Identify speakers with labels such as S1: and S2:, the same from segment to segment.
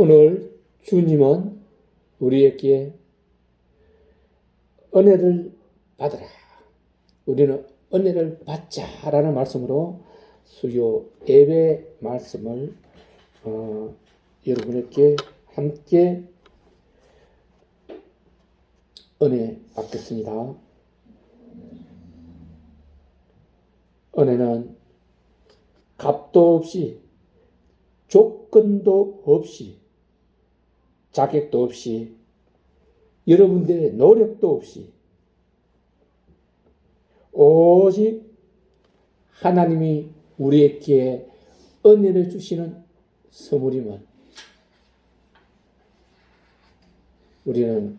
S1: 오늘 주님은 우리에게 은혜를 받으라, 우리는 은혜를 받자라는 말씀으로 수요 예배 말씀을 여러분에게 함께 은혜 받겠습니다. 은혜는 값도 없이, 조건도 없이, 자격도 없이, 여러분들의 노력도 없이 오직 하나님이 우리에게 은혜를 주시는 선물임을 우리는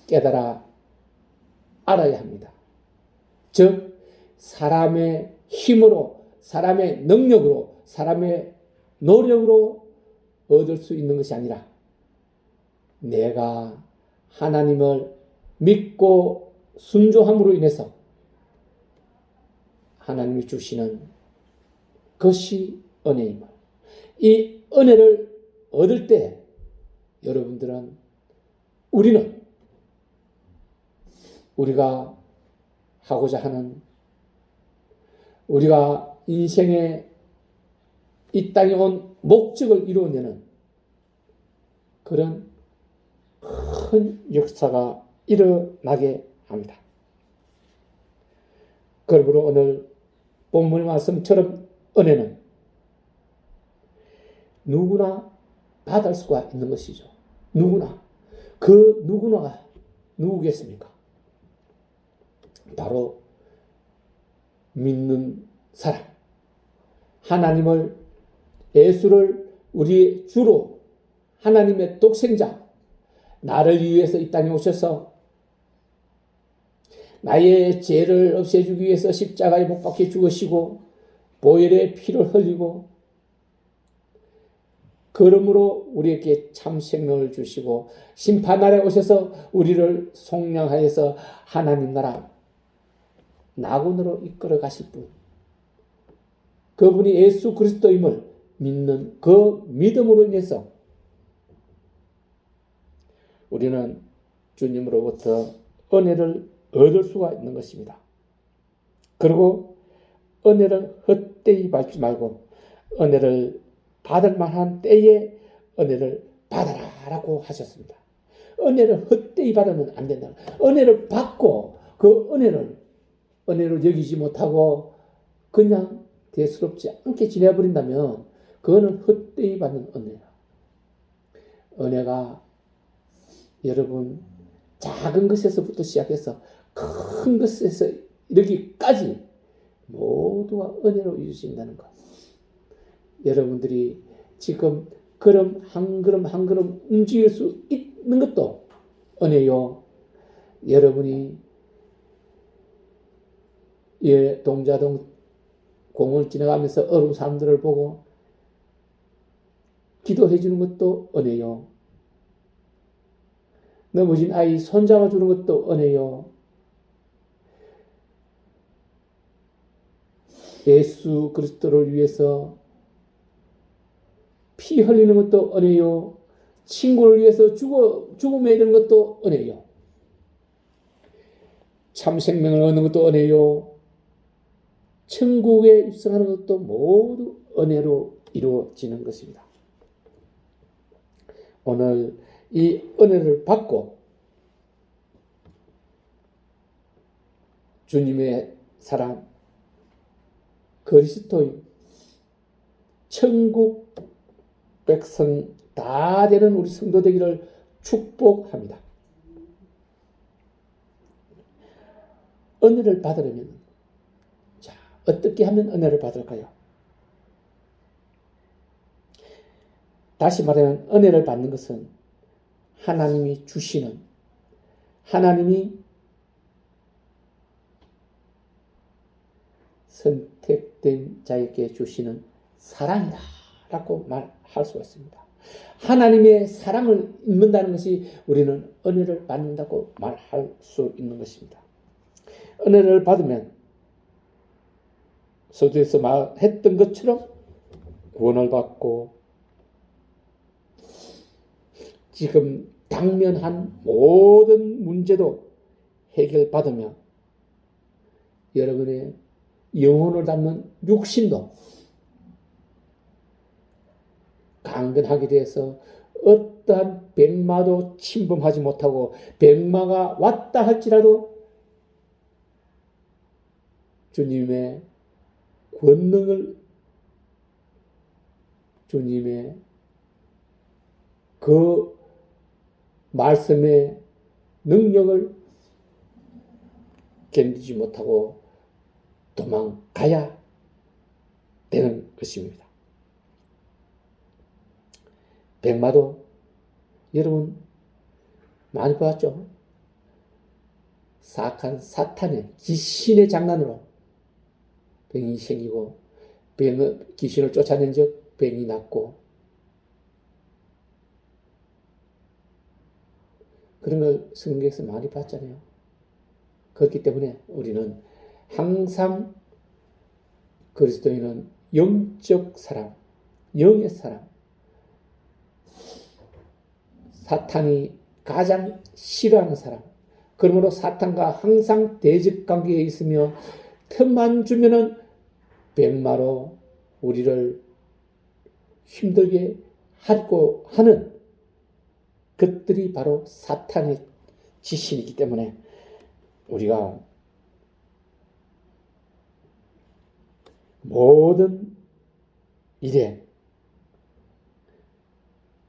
S1: 깨달아 알아야 합니다. 즉 사람의 힘으로, 사람의 능력으로, 사람의 노력으로 얻을 수 있는 것이 아니라 내가 하나님을 믿고 순종함으로 인해서 하나님이 주시는 것이 은혜임을, 이 은혜를 얻을 때 여러분들은, 우리는 우리가 하고자 하는, 우리가 인생의 이 땅에 온 목적을 이루어내는 그런 큰 역사가 일어나게 합니다. 그러므로 오늘 본문의 말씀처럼 은혜는 누구나 받을 수가 있는 것이죠. 누구나. 그 누구나가 누구겠습니까? 바로 믿는 사람, 하나님을, 예수를 우리의 주로, 하나님의 독생자, 나를 위해서 이 땅에 오셔서 나의 죄를 없애주기 위해서 십자가에 못 박혀 죽으시고 보혈의 피를 흘리고 그러므로 우리에게 참 생명을 주시고 심판날에 오셔서 우리를 속량하여서 하나님 나라 낙원으로 이끌어 가실 분, 그분이 예수 그리스도임을 믿는 그 믿음으로 인해서 우리는 주님으로부터 은혜를 얻을 수가 있는 것입니다. 그리고 은혜를 헛되이 받지 말고 은혜를 받을 만한 때에 은혜를 받아라라고 하셨습니다. 은혜를 헛되이 받으면 안 된다. 은혜를 받고 그 은혜로 여기지 못하고 그냥 대수롭지 않게 지내버린다면 그거는 헛되이 받는 은혜야. 은혜가 여러분 작은 것에서부터 시작해서 큰 것에서 이르기까지 모두가 은혜로 이루어진다는 것. 여러분들이 지금 걸음 한 걸음 한 걸음 움직일 수 있는 것도 은혜요. 여러분이 동자동 공원을 지나가면서 어려운 사람들을 보고 기도해 주는 것도 은혜요. 넘어진 아이 손잡아 주는 것도 은혜요. 예수 그리스도를 위해서 피 흘리는 것도 은혜요. 친구를 위해서 죽음에 이르는 것도 은혜요. 참 생명을 얻는 것도 은혜요. 천국에 입성하는 것도 모두 은혜로 이루어지는 것입니다. 오늘 이 은혜를 받고 주님의 사랑, 그리스도인, 천국 백성 다 되는 우리 성도 되기를 축복합니다. 은혜를 받으려면, 자, 어떻게 하면 은혜를 받을까요? 다시 말하면 은혜를 받는 것은 하나님이 주시는, 하나님이 선택된 자에게 주시는 사랑이다 라고 말할 수가 있습니다. 하나님의 사랑을 입는다는 것이 우리는 은혜를 받는다고 말할 수 있는 것입니다. 은혜를 받으면 서두에서 말했던 것처럼 구원을 받고 지금 당면한 모든 문제도 해결받으며 여러분의 영혼을 담는 육신도 강건하게 되어서 어떠한 백마도 침범하지 못하고 백마가 왔다 할지라도 주님의 권능을 주님의 그 말씀의 능력을 견디지 못하고 도망가야 되는 것입니다. 백마도 여러분 많이 보았죠? 사악한 사탄의 귀신의 장난으로 병이 생기고 귀신을 쫓아낸 적 병이 낫고 그런 걸 성경에서 많이 봤잖아요. 그렇기 때문에 우리는 항상 그리스도인은 영적 사람, 영의 사람, 사탄이 가장 싫어하는 사람, 그러므로 사탄과 항상 대적 관계에 있으며 틈만 주면은 백마로 우리를 힘들게 하려고 하는 것들이 바로 사탄의 지신이기 때문에 우리가 모든 일에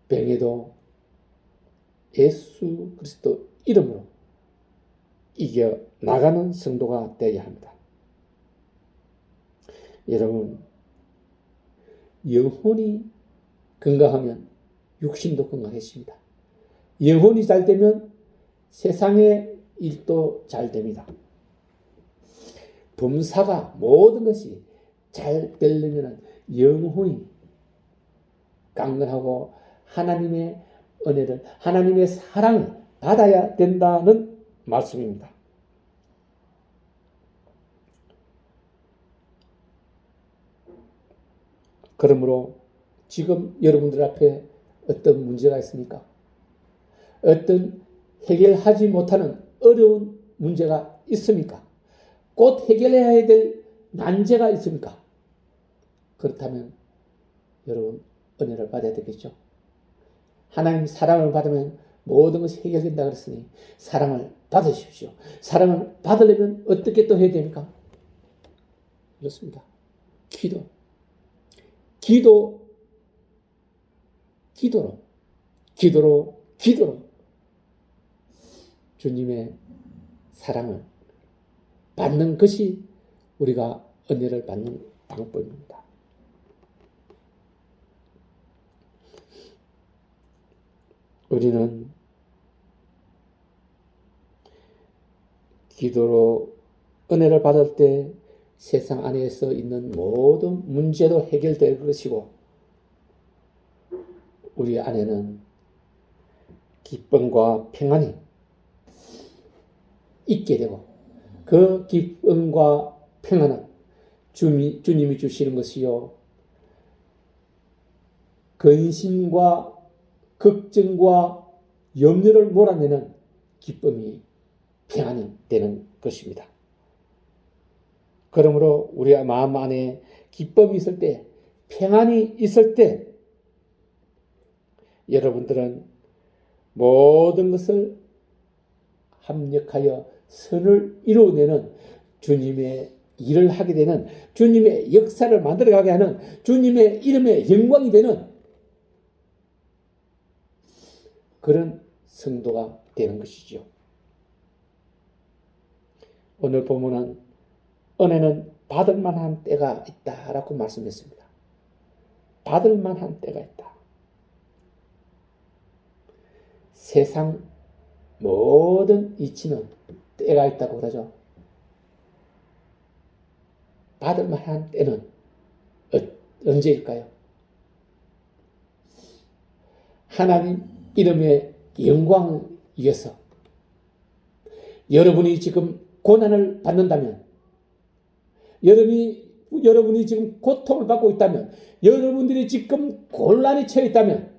S1: 병에도 예수 그리스도 이름으로 이겨 나가는 성도가 되어야 합니다. 여러분, 영혼이 건강하면 육신도 건강해집니다. 영혼이 잘 되면 세상의 일도 잘 됩니다. 범사가 모든 것이 잘 되려면 영혼이 강건하고 하나님의 은혜를, 하나님의 사랑을 받아야 된다는 말씀입니다. 그러므로 지금 여러분들 앞에 어떤 문제가 있습니까? 어떤 해결하지 못하는 어려운 문제가 있습니까? 곧 해결해야 될 난제가 있습니까? 그렇다면 여러분 은혜를 받아야 되겠죠. 하나님 사랑을 받으면 모든 것이 해결된다 그랬으니 사랑을 받으십시오. 사랑을 받으려면 어떻게 또 해야 됩니까? 그렇습니다. 기도로 주님의 사랑을 받는 것이 우리가 은혜를 받는 방법입니다. 우리는 기도로 은혜를 받을 때 세상 안에서 있는 모든 문제도 해결될 것이고 우리 안에는 기쁨과 평안이 있게 되고 그 기쁨과 평안은 주님이 주시는 것이요 근심과 걱정과 염려를 몰아내는 기쁨이 평안이 되는 것입니다. 그러므로 우리 마음 안에 기쁨이 있을 때, 평안이 있을 때 여러분들은 모든 것을 합력하여 선을 이루어내는 주님의 일을 하게 되는 주님의 역사를 만들어가게 하는 주님의 이름의 영광이 되는 그런 성도가 되는 것이죠. 오늘 본문은 은혜는 받을 만한 때가 있다라고 말씀했습니다. 받을 만한 때가 있다. 세상 모든 이치는 때가 있다고 그러죠. 받을 만한 때는 언제일까요? 하나님 이름의 영광을 위해서 여러분이 지금 고난을 받는다면, 여러분이 지금 고통을 받고 있다면, 여러분들이 지금 곤란에 처해 있다면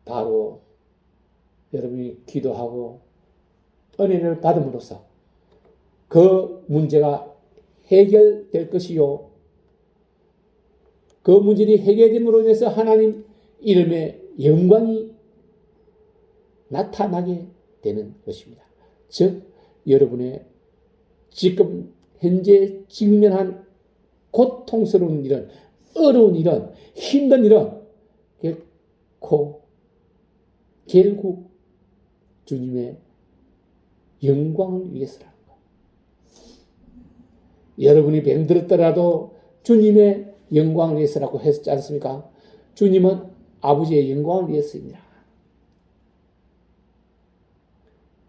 S1: 바로 여러분이 기도하고 은혜를 받음으로써 그 문제가 해결될 것이요. 그 문제이 해결됨으로 인해서 하나님 이름의 영광이 나타나게 되는 것입니다. 즉 여러분의 지금 현재 직면한 고통스러운 일은, 어려운 일은, 힘든 일은 결국 주님의 영광을 위해서라는 거예요. 여러분이 병들었더라도 주님의 영광을 위해서라고 했지 않습니까? 주님은 아버지의 영광을 위해서입니다.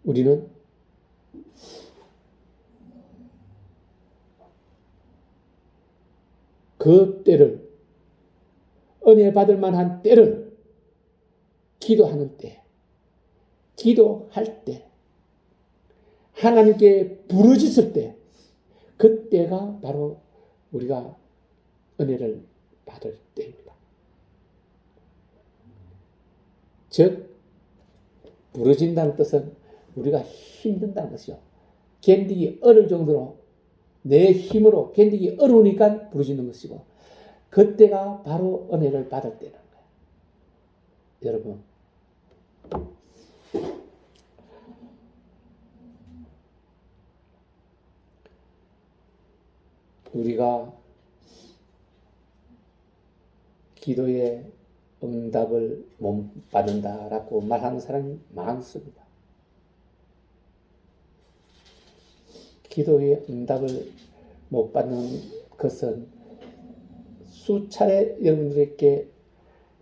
S1: 우리는 그 때를, 은혜 받을 만한 때를 기도하는 때, 기도할 때, 하나님께 부르짖을 때, 그때가 바로 우리가 은혜를 받을 때입니다. 즉 부르짖는다는 뜻은 우리가 힘든다는 것이요. 견디기 어려울 정도로 내 힘으로 견디기 어려우니까 부르짖는 것이고, 그때가 바로 은혜를 받을 때라는 거예요. 여러분, 우리가 기도에 응답을 못 받는다라고 말하는 사람이 많습니다. 기도에 응답을 못 받는 것은 수차례 여러분들에게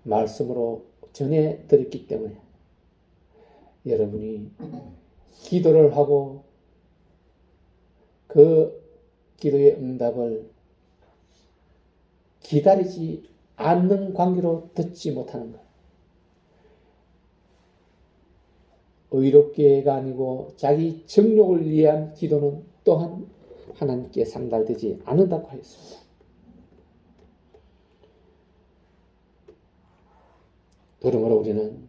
S1: 말씀으로 전해드렸기 때문에 여러분이 기도를 하고 그 기도의 응답을 기다리지 않는 관계로 듣지 못하는 것. 의롭게가 아니고 자기 정욕을 위한 기도는 또한 하나님께 상달되지 않는다고 하였습니다. 그러므로 우리는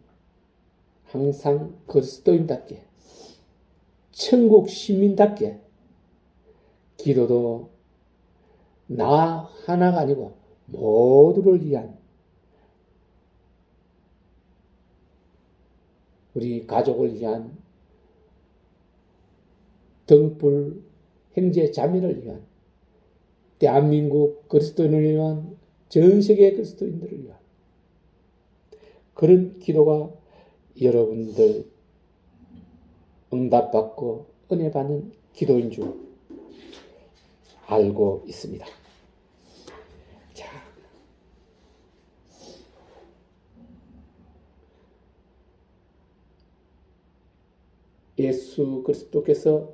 S1: 항상 그리스도인답게, 천국 시민답게 기도도 나 하나가 아니고 모두를 위한, 우리 가족을 위한, 등불 형제 자매를 위한, 대한민국 그리스도인을 위한, 전 세계 그리스도인들을 위한 그런 기도가 여러분들 응답받고 은혜 받는 기도인 줄 알고 있습니다. 자, 예수 그리스도께서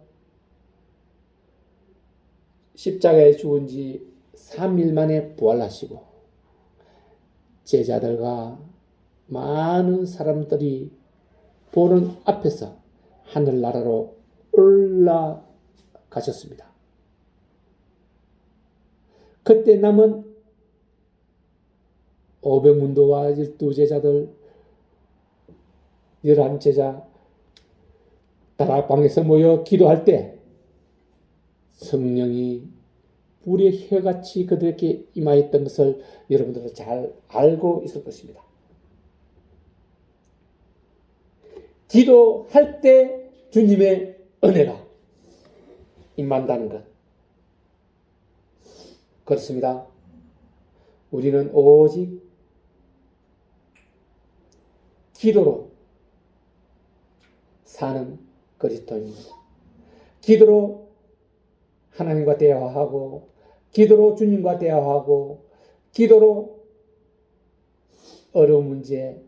S1: 십자가에 죽은 지 3일 만에 부활하시고 제자들과 많은 사람들이 보는 앞에서 하늘나라로 올라가셨습니다. 그때 남은 500문도와 12제자들, 11제자 다락방에서 모여 기도할 때 성령이 불의 혀같이 그들에게 임하였던 것을 여러분들은 잘 알고 있을 것입니다. 기도할 때 주님의 은혜가 임한다는 것. 그렇습니다. 우리는 오직 기도로 사는 그리스도입니다. 기도로 하나님과 대화하고, 기도로 주님과 대화하고, 기도로 어려운 문제,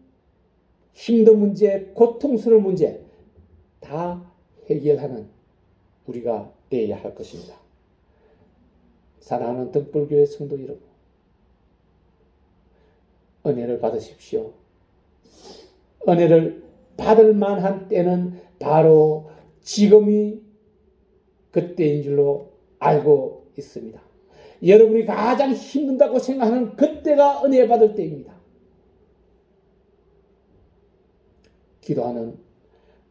S1: 힘든 문제, 고통스러운 문제 다 해결하는 우리가 되어야 할 것입니다. 사랑하는 등불교회 성도 여러분, 은혜를 받으십시오. 은혜를 받을 만한 때는 바로 지금이 그때인 줄로 알고 있습니다. 여러분이 가장 힘든다고 생각하는 그때가 은혜 받을 때입니다. 기도하는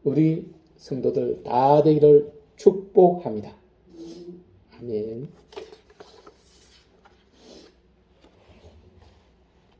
S1: 우리 성도들 다 되기를 축복합니다. 아멘.